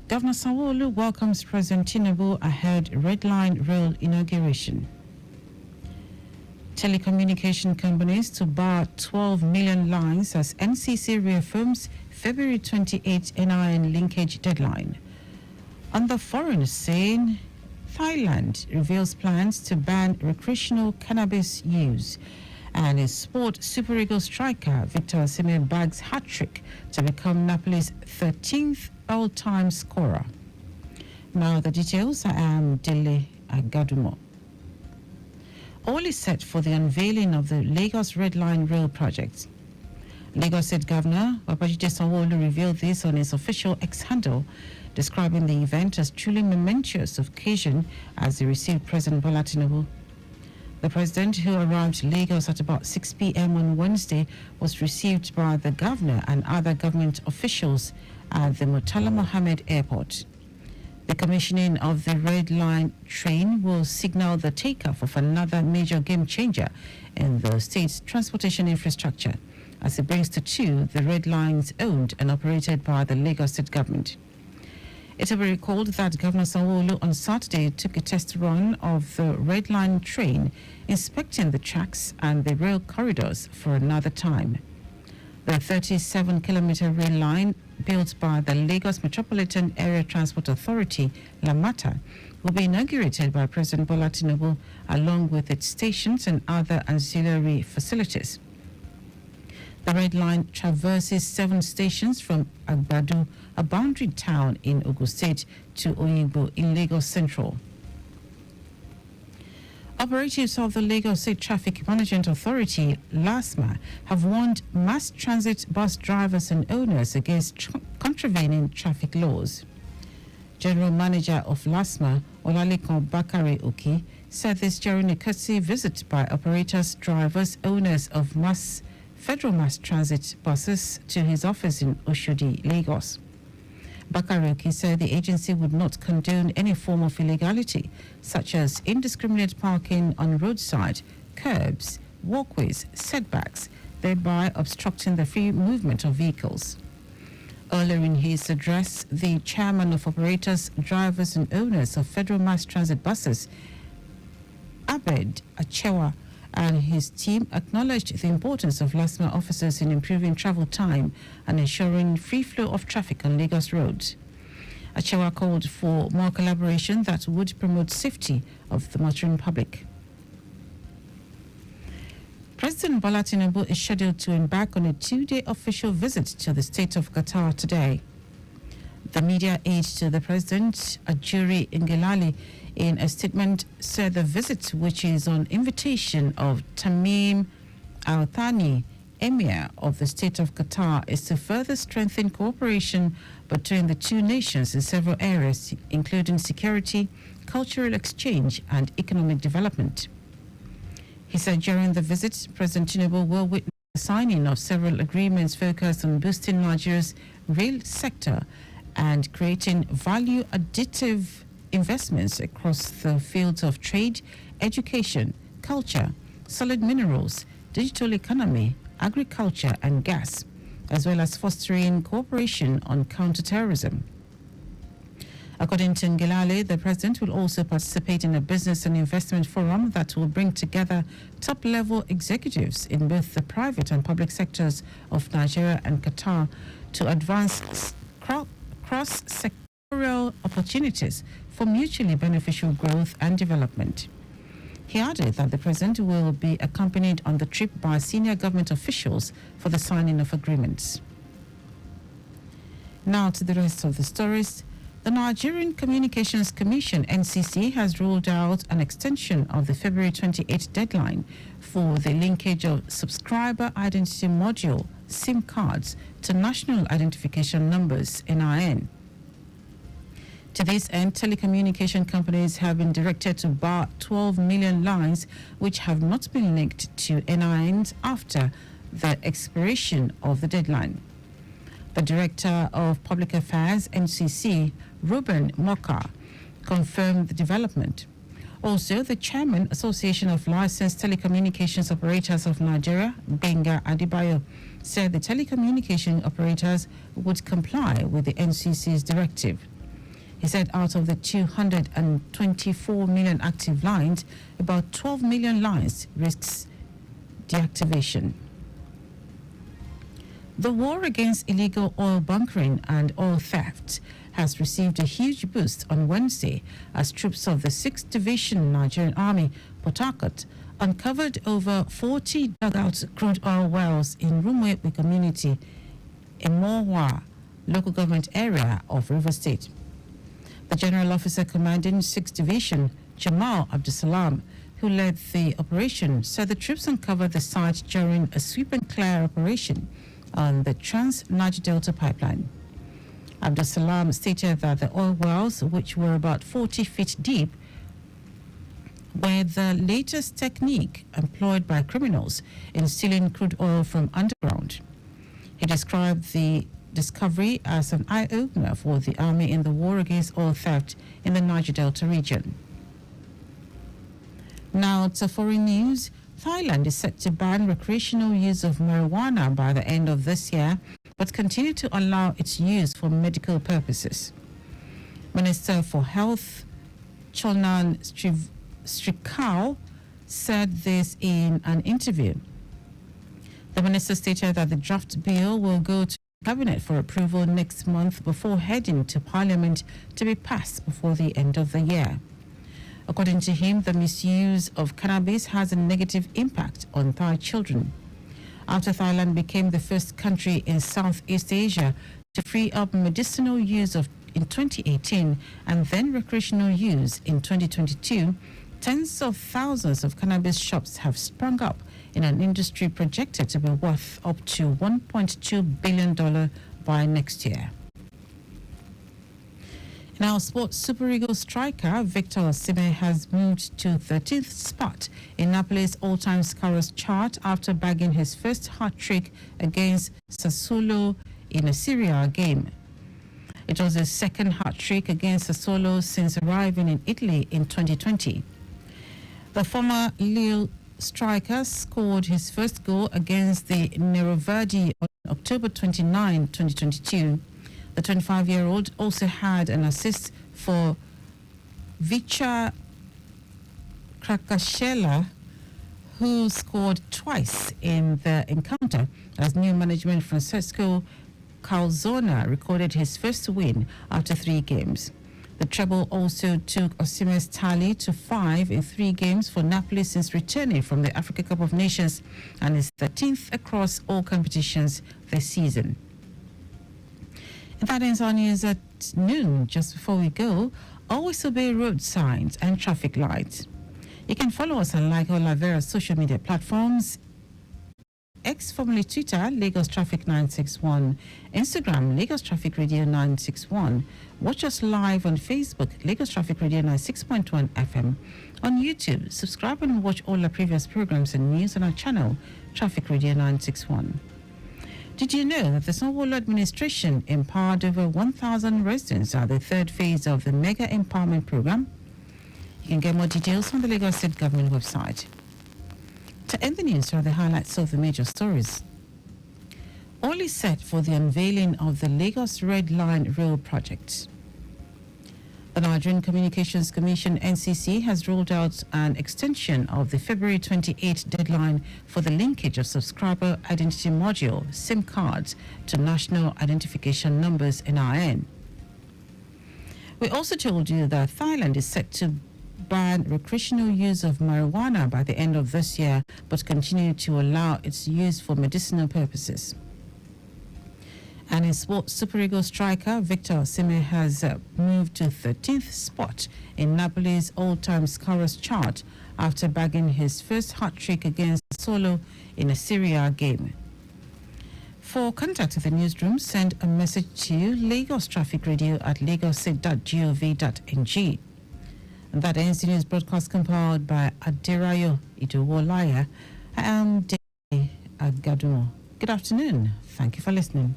Governor Sanwo-Olu welcomes President Tinubu ahead Red Line Rail inauguration. Telecommunication companies to bar 12 million lines as NCC reaffirms February 28 NIN linkage deadline. On the foreign scene, Thailand reveals plans to ban recreational cannabis use. And in sport, Super Eagles striker Victor Osimhen bags hat-trick to become Napoli's 13th all-time scorer. Now the details. I am Dele Agadumo. All is set for the unveiling of the Lagos Red Line Rail project. Lagos State Governor Babajide Sanwo-Olu revealed this on his official X handle, describing the event as truly momentous occasion as he received President Bola Tinubu. The president, who arrived Lagos at about 6 p.m. on Wednesday, was received by the governor and other government officials at the Murtala Mohammed Airport. The commissioning of the Red Line train will signal the takeoff of another major game changer in the state's transportation infrastructure, as it brings to two the Red Lines owned and operated by the Lagos State government. It will be recalled that Governor Sanwo-Olu on Saturday took a test run of the Red Line train, inspecting the tracks and the rail corridors for another time. The 37-kilometer rail line, built by the Lagos Metropolitan Area Transport Authority, LAMATA, will be inaugurated by President Bola Tinubu, along with its stations and other ancillary facilities. The Red Line traverses 7 stations from Agbado, a boundary town in Ogun State, to Oyingbo in Lagos Central. Operatives of the Lagos State Traffic Management Authority, LASMA, have warned mass transit bus drivers and owners against contravening traffic laws. General Manager of LASMA, Olalekan Bakare Oki, said this during a courtesy visit by operators, drivers, owners of federal mass transit buses to his office in Oshodi, Lagos. Bakaroki said the agency would not condone any form of illegality, such as indiscriminate parking on roadside, curbs, walkways, setbacks, thereby obstructing the free movement of vehicles. Earlier in his address, the chairman of operators, drivers and owners of federal mass transit buses, Abed Achewa, and his team acknowledged the importance of LASMA officers in improving travel time and ensuring free flow of traffic on Lagos roads. Achewa called for more collaboration that would promote safety of the motoring public. President Bola Tinubu is scheduled to embark on a 2-day official visit to the state of Qatar today. The media aide to the president, Ajuri Ngelale, in a statement said the visit, which is on invitation of Tamim Al Thani, Emir of the state of Qatar, is to further strengthen cooperation between the two nations in several areas, including security, cultural exchange, and economic development. He said during the visit, President Tinubu will witness the signing of several agreements focused on boosting Nigeria's rail sector and creating value-additive investments across the fields of trade, education, culture, solid minerals, digital economy, agriculture and gas, as well as fostering cooperation on counterterrorism. According to Ngelale, the president will also participate in a business and investment forum that will bring together top-level executives in both the private and public sectors of Nigeria and Qatar to advance cross-sectorial opportunities for mutually beneficial growth and development. He added that the president will be accompanied on the trip by senior government officials for the signing of agreements. Now to the rest of the stories. The Nigerian Communications Commission, NCC, has ruled out an extension of the February 28 deadline for the linkage of subscriber identity module SIM cards to national identification numbers, NIN. To this end, telecommunication companies have been directed to bar 12 million lines which have not been linked to NINs after the expiration of the deadline. The Director of Public Affairs, NCC, Ruben Moka, confirmed the development. Also, the Chairman, Association of Licensed Telecommunications Operators of Nigeria, Benga Adibayo, said the telecommunication operators would comply with the NCC's directive. He said out of the 224 million active lines, about 12 million lines risks deactivation. The war against illegal oil bunkering and oil theft has received a huge boost on Wednesday as troops of the 6th Division Nigerian Army, Port Harcourt, uncovered over 40 dugout crude oil wells in Rumwepe community in Mowa local government area of River State. The General Officer commanding 6th Division, Jamal Abdusalam, who led the operation, said the troops uncovered the site during a sweep and clear operation on the Trans-Niger Delta pipeline. Abdusalam stated that the oil wells, which were about 40 feet deep, were the latest technique employed by criminals in stealing crude oil from underground. He described the discovery as an eye-opener for the army in the war against oil theft in the Niger Delta region. Now to foreign news. Thailand is set to ban recreational use of marijuana by the end of this year, but continue to allow its use for medical purposes. Minister for Health, Chonan Strikau, said this in an interview. The minister stated that the draft bill will go to Cabinet for approval next month before heading to Parliament to be passed before the end of the year. According to him, the misuse of cannabis has a negative impact on Thai children. After Thailand became the first country in Southeast Asia to free up medicinal use in 2018 and then recreational use in 2022, tens of thousands of cannabis shops have sprung up in an industry projected to be worth up to $1.2 billion by next year. Now, sports Super Eagles striker Victor Osimhen has moved to 13th spot in Napoli's all-time scorers chart after bagging his first hat-trick against Sassuolo in a Serie A game. It was his second hat-trick against Sassuolo since arriving in Italy in 2020. The former Lille striker scored his first goal against the Neroverdi on October 29, 2022. The 25-year-old also had an assist for Vicha Krakashela, who scored twice in the encounter as new management Francesco Calzona recorded his first win after 3 games. The treble also took Osimhen's tally to 5 in 3 games for Napoli since returning from the Africa Cup of Nations and is 13th across all competitions this season. And that ends our news at noon. Just before we go, always obey road signs and traffic lights. You can follow us and like all our various social media platforms. X, formerly Twitter, Lagos Traffic 961. Instagram, Lagos Traffic Radio 961. Watch us live on Facebook, Lagos Traffic Radio 96.1 FM. On YouTube, subscribe and watch all our previous programs and news on our channel, Traffic Radio 961. Did you know that the Sanwo-Olu administration empowered over 1,000 residents at the 3rd phase of the Mega Empowerment Program? You can get more details on the Lagos State Government website. To end the news are the highlights of the major stories. All is set for the unveiling of the Lagos Red Line Rail project. The Nigerian Communications Commission (NCC) has rolled out an extension of the February 28 deadline for the linkage of subscriber identity module SIM cards to national identification numbers (NIN). We also told you that Thailand is set to ban recreational use of marijuana by the end of this year, but continue to allow its use for medicinal purposes. And in sports, Super Eagles striker Victor Osimhen has moved to 13th spot in Napoli's all-time scorers chart after bagging his first hat-trick against Sassuolo in a Serie A game. For contact with the newsroom, send a message to Lagos Traffic Radio at lagos.gov.ng. And that ends the news broadcast compiled by Aderayo Idowolaya. I am Dele Agadumo. Good afternoon. Thank you for listening.